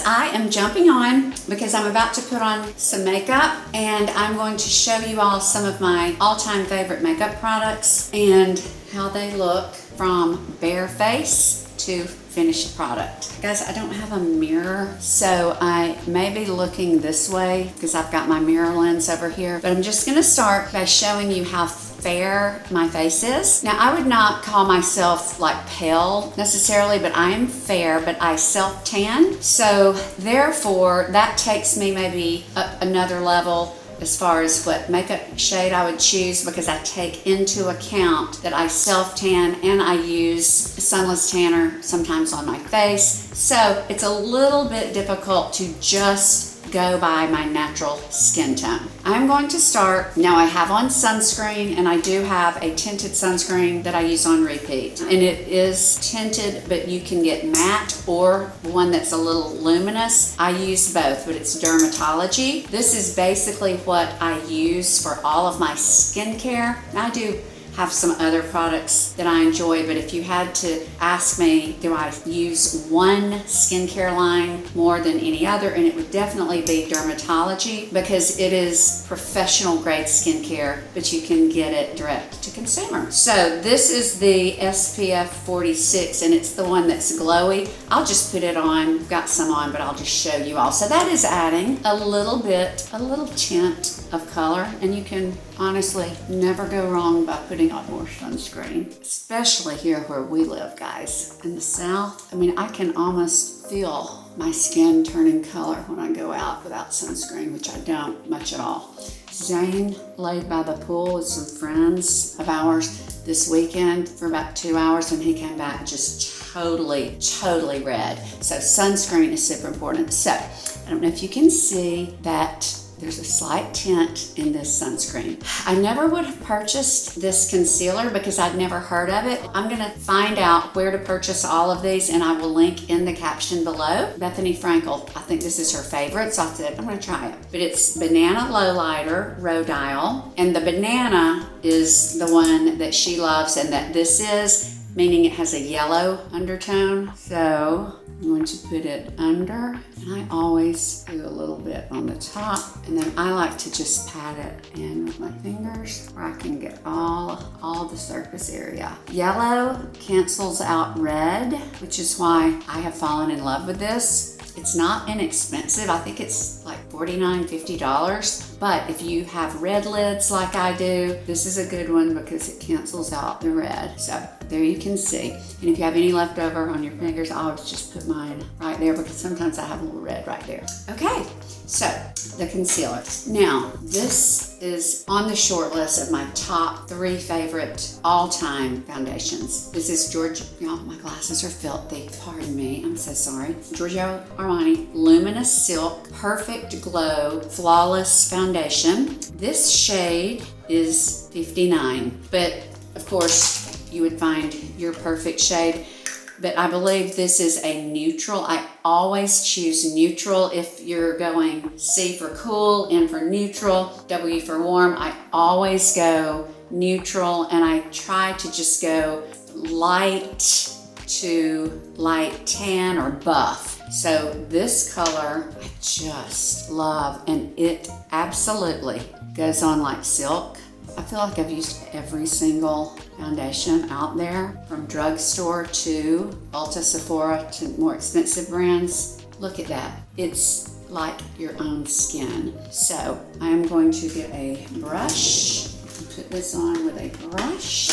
I am jumping on because I'm about to put on some makeup, and I'm going to show you all some of my all-time favorite makeup products and how they look from bare face to finished product. Guys, I don't have a mirror, so I may be looking this way because I've got my mirror lens over here, but I'm just gonna start by showing you how fair my face is. Now, I would not call myself like pale necessarily, but I am fair, but I self-tan. So therefore, that takes me maybe up another level as far as what makeup shade I would choose, because I take into account that I self-tan and I use sunless tanner sometimes on my face. So it's a little bit difficult to just go by my natural skin tone. I'm going to start, now I have on sunscreen, and I do have a tinted sunscreen that I use on repeat. And it is tinted, but you can get matte or one that's a little luminous. I use both, but it's Dermatology. This is basically what I use for all of my skincare. Now, I do have some other products that I enjoy, but if you had to ask me, do I use one skincare line more than any other, and it would definitely be Dermatology, because it is professional grade skincare, but you can get it direct to consumer. So this is the SPF 46, and it's the one that's glowy. I'll just put it on, I've got some on, but I'll just show you all. So that is adding a little tint of color, and you can honestly never go wrong by putting on more sunscreen, especially here where we live, guys. In the South, I mean, I can almost feel my skin turning color when I go out without sunscreen, which I don't much at all. Zane laid by the pool with some friends of ours this weekend for about 2 hours, and he came back just totally red. So sunscreen is super important. So I don't know if you can see that there's a slight tint in this sunscreen. I never would have purchased this concealer because I'd never heard of it. I'm gonna find out where to purchase all of these, and I will link in the caption below. Bethany Frankel, I think this is her favorite, so I said, I'm gonna try it. But it's Banana Lowlighter Rhodial, and the banana is the one that she loves and that this is, meaning it has a yellow undertone. So I'm going to put it under, and I always do a little bit on the top, and then I like to just pat it in with my fingers where I can get all the surface area. Yellow cancels out red, which is why I have fallen in love with this. It's not inexpensive. I think it's like $49, $50. But if you have red lids like I do, this is a good one because it cancels out the red. So there you can see. And if you have any leftover on your fingers, I always just put mine right there because sometimes I have a little red right there. Okay, so the concealer. Now, this is on the short list of my top 3 favorite all-time foundations. This is y'all, my glasses are filthy. Pardon me, I'm so sorry. Giorgio Armani Luminous Silk Perfect Glow Flawless Foundation. This shade is 59, but of course you would find your perfect shade. But I believe this is a neutral. I always choose neutral if you're going C for cool, N for neutral, W for warm. I always go neutral, and I try to just go light to light tan or buff. So this color I just love, and it absolutely goes on like silk. I feel like I've used every single foundation out there, from Drugstore to Ulta, Sephora to more expensive brands. Look at that. It's like your own skin. So I am going to get a brush and put this on with a brush.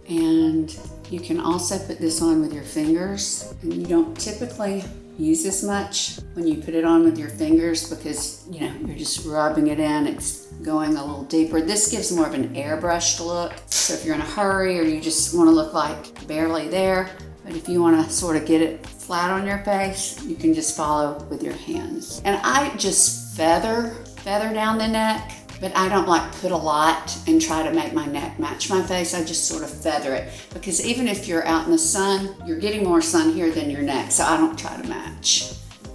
And you can also put this on with your fingers. And you don't typically use as much when you put it on with your fingers because, you know, you're just rubbing it in. It's going a little deeper. This gives more of an airbrushed look. So if you're in a hurry or you just want to look like barely there, but if you want to sort of get it flat on your face, you can just follow with your hands. And I just feather down the neck, but I don't like put a lot and try to make my neck match my face. I just sort of feather it, because even if you're out in the sun, you're getting more sun here than your neck, so I don't try to match.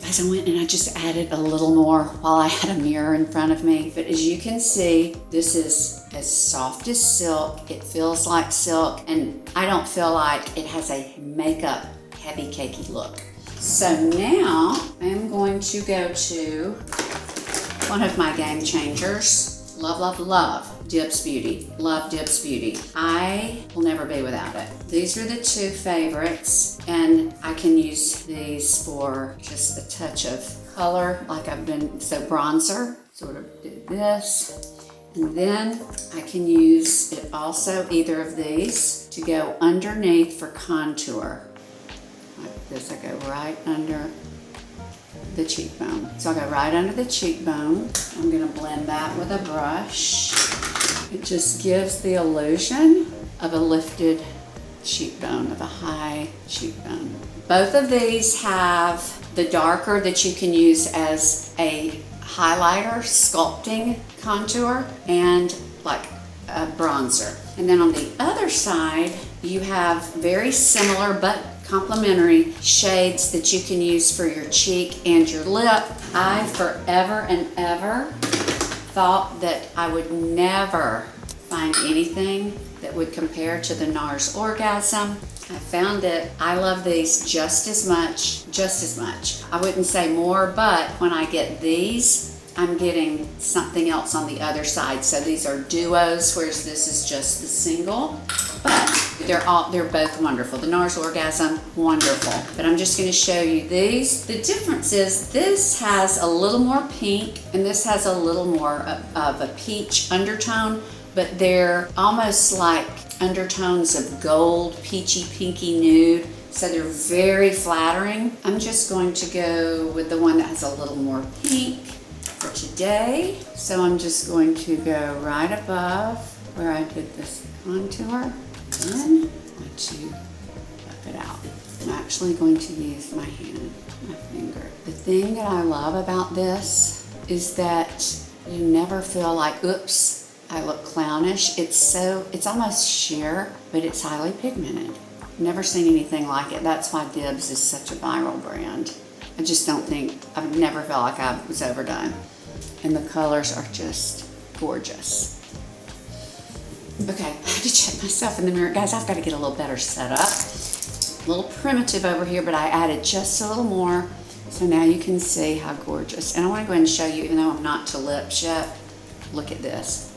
Guys, I went and I just added a little more while I had a mirror in front of me. But as you can see, this is as soft as silk. It feels like silk, and I don't feel like it has a makeup heavy cakey look. So now I'm going to go to one of my game changers. Love, love, love Dibs Beauty. Love Dibs Beauty. I will never be without it. These are the two favorites, and I can use these for just a touch of color, like I've been, so bronzer, sort of do this. And then I can use it also, either of these, to go underneath for contour. Like this, I go right under the cheekbone. So I'll go right under the cheekbone. I'm gonna blend that with a brush. It just gives the illusion of a lifted cheekbone, of a high cheekbone. Both of these have the darker that you can use as a highlighter, sculpting contour, and like a bronzer. And then on the other side, you have very similar but complementary shades that you can use for your cheek and your lip. I forever and ever thought that I would never find anything that would compare to the NARS Orgasm. I found it. I love these just as much. I wouldn't say more, but when I get these, I'm getting something else on the other side. So these are duos, whereas this is just the single. But they're both wonderful. The NARS Orgasm, wonderful. But I'm just gonna show you these. The difference is this has a little more pink and this has a little more of a peach undertone, but they're almost like undertones of gold, peachy, pinky nude. So they're very flattering. I'm just going to go with the one that has a little more pink for today. So I'm just going to go right above where I did this contour. Then I'm going to buff it out. I'm actually going to use my hand, my finger. The thing that I love about this is that you never feel like, oops, I look clownish. It's almost sheer, but it's highly pigmented. Never seen anything like it. That's why Dibs is such a viral brand. I just don't think, I've never felt like I was overdone. And the colors are just gorgeous. Okay, I had to check myself in the mirror. Guys, I've got to get a little better set up. A little primitive over here, but I added just a little more. So now you can see how gorgeous. And I want to go ahead and show you, even though I'm not to lips yet, look at this.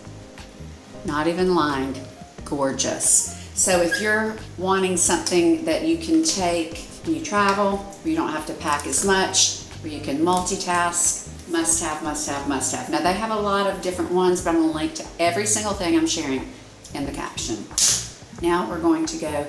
Not even lined, gorgeous. So if you're wanting something that you can take when you travel, where you don't have to pack as much, where you can multitask, must have, must have, must have. Now they have a lot of different ones, but I'm gonna link to every single thing I'm sharing in the caption. Now we're going to go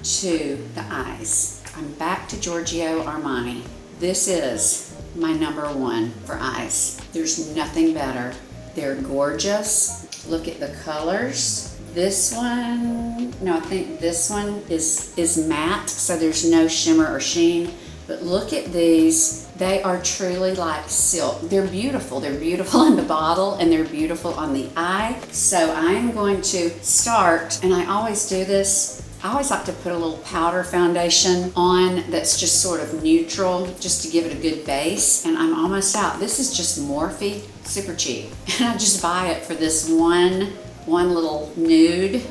to the eyes. I'm back to Giorgio Armani. This is my #1 for eyes. There's nothing better. They're gorgeous. Look at the colors. This one, no, I think this one is matte, so there's no shimmer or sheen. But look at these. They are truly like silk. They're beautiful. They're beautiful in the bottle and they're beautiful on the eye. So I'm going to start, and I always do this, I always like to put a little powder foundation on that's just sort of neutral, just to give it a good base. And I'm almost out. This is just Morphe, super cheap. And I just buy it for this one little nudish,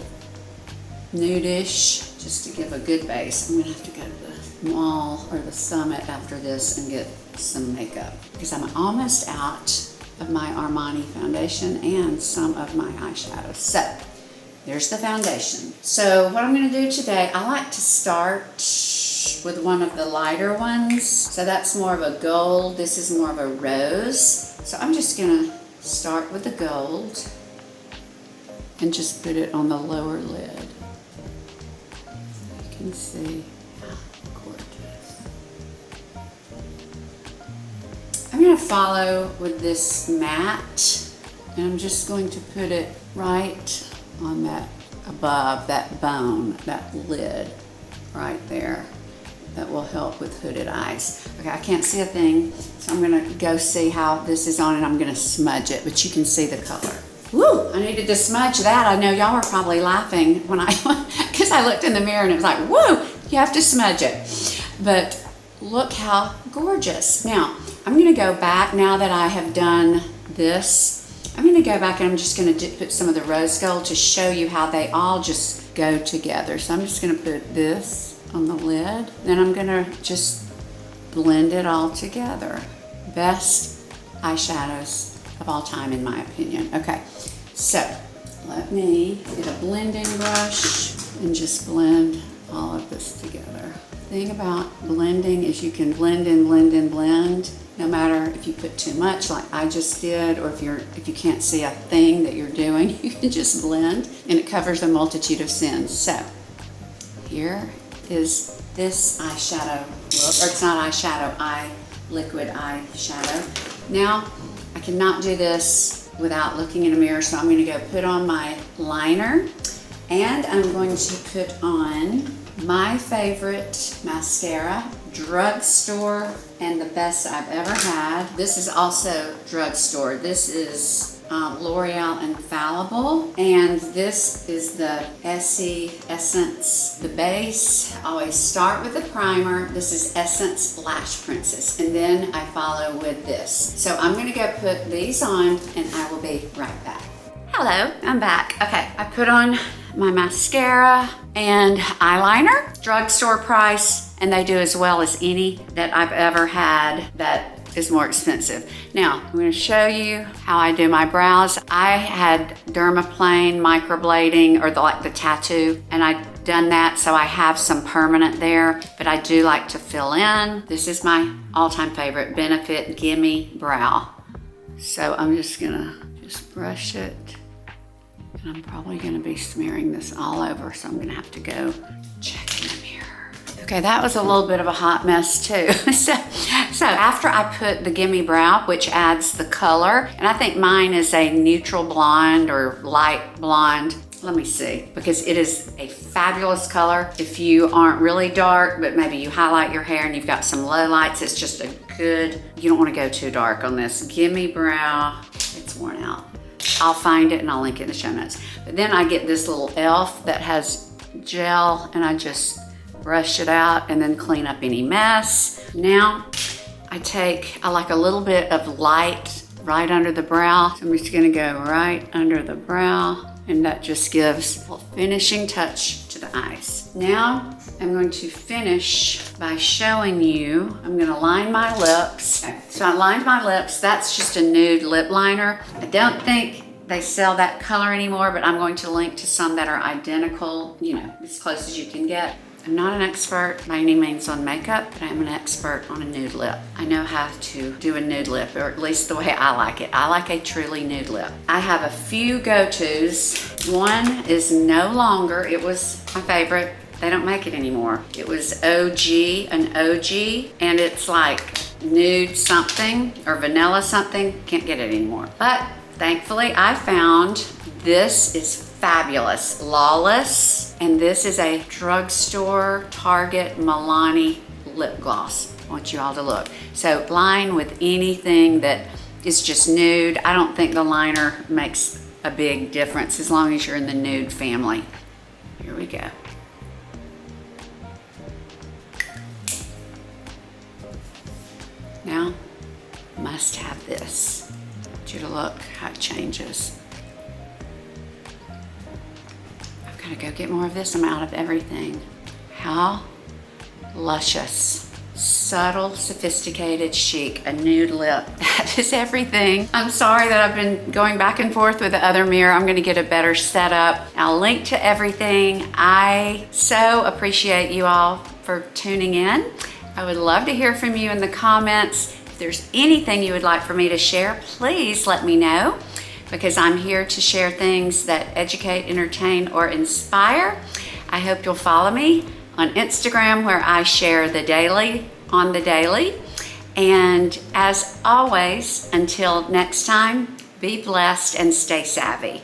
just to give a good base. I'm gonna have to go to the mall or the Summit after this and get some makeup because I'm almost out of my Armani foundation and some of my eyeshadows. So there's the foundation. So what I'm gonna do today, I like to start with one of the lighter ones. So that's more of a gold. This is more of a rose. So I'm just gonna start with the gold and just put it on the lower lid. So you can see how gorgeous. I'm going to follow with this matte, and I'm just going to put it right on that, above that bone, that lid right there. That will help with hooded eyes. Okay, I can't see a thing, so I'm going to go see how this is on, and I'm going to smudge it, but you can see the color. Woo, I needed to smudge that. I know y'all were probably laughing when because I looked in the mirror and it was like, woo, you have to smudge it. But look how gorgeous. Now, I'm gonna go back now that I have done this. I'm gonna go back and I'm just gonna put some of the rose gold to show you how they all just go together. So I'm just gonna put this on the lid. Then I'm gonna just blend it all together. Best eyeshadows of all time in my opinion. Okay, so let me get a blending brush and just blend all of this together. The thing about blending is you can blend and blend and blend, no matter if you put too much like I just did, or if you can't see a thing that you're doing, you can just blend and it covers a multitude of sins. So here is this eyeshadow look, or it's not eyeshadow, liquid eyeshadow. Now I cannot do this without looking in a mirror, so I'm going to go put on my liner, and I'm going to put on my favorite mascara, Drugstore, and the best I've ever had. This is also Drugstore. This is L'Oreal Infallible, and this is the Essie Essence, the base. I always start with the primer. This is Essence Lash Princess, and then I follow with this. So I'm gonna go put these on, and I will be right back. Hello, I'm back. Okay, I put on my mascara and eyeliner, Drugstore price, and they do as well as any that I've ever had that is more expensive. Now, I'm gonna show you how I do my brows. I had dermaplane microblading, or like the tattoo, and I've done that, so I have some permanent there, but I do like to fill in. This is my all-time favorite, Benefit Gimme Brow. So I'm just gonna brush it, and I'm probably gonna be smearing this all over, so I'm gonna have to go check in the mirror. Okay, that was a little bit of a hot mess too. So after I put the Gimme Brow, which adds the color, and I think mine is a neutral blonde or light blonde. Let me see, because it is a fabulous color. If you aren't really dark, but maybe you highlight your hair and you've got some low lights, it's just a good, you don't wanna go too dark on this. Gimme Brow, it's worn out. I'll find it and I'll link it in the show notes. But then I get this little e.l.f. that has gel, and I just brush it out and then clean up any mess. Now I like a little bit of light right under the brow. So I'm just gonna go right under the brow, and that just gives a finishing touch to the eyes. Now I'm going to finish by showing you, I'm gonna line my lips. Okay, so I lined my lips. That's just a nude lip liner. I don't think they sell that color anymore, but I'm going to link to some that are identical, you know, as close as you can get. I'm not an expert by any means on makeup, but I'm an expert on a nude lip. I know how to do a nude lip, or at least the way I like it. I like a truly nude lip. I have a few go-tos. One is no longer, it was my favorite. They don't make it anymore. It was an OG, and it's like nude something or vanilla something. Can't get it anymore. But thankfully I found this is fabulous, Lawless, and this is a Drugstore Target Milani lip gloss. I want you all to look. So line with anything that is just nude. I don't think the liner makes a big difference as long as you're in the nude family. Here we go. Now, must have this. I want you to look how it changes. Gotta go get more of this. I'm out of everything. How luscious, subtle, sophisticated, chic, a nude lip. That is everything. I'm sorry that I've been going back and forth with the other mirror. I'm gonna get a better setup. I'll link to everything. I so appreciate you all for tuning in. I would love to hear from you in the comments. If there's anything you would like for me to share, please let me know, because I'm here to share things that educate, entertain, or inspire. I hope you'll follow me on Instagram, where I share the daily on the daily. And as always, until next time, be blessed and stay savvy.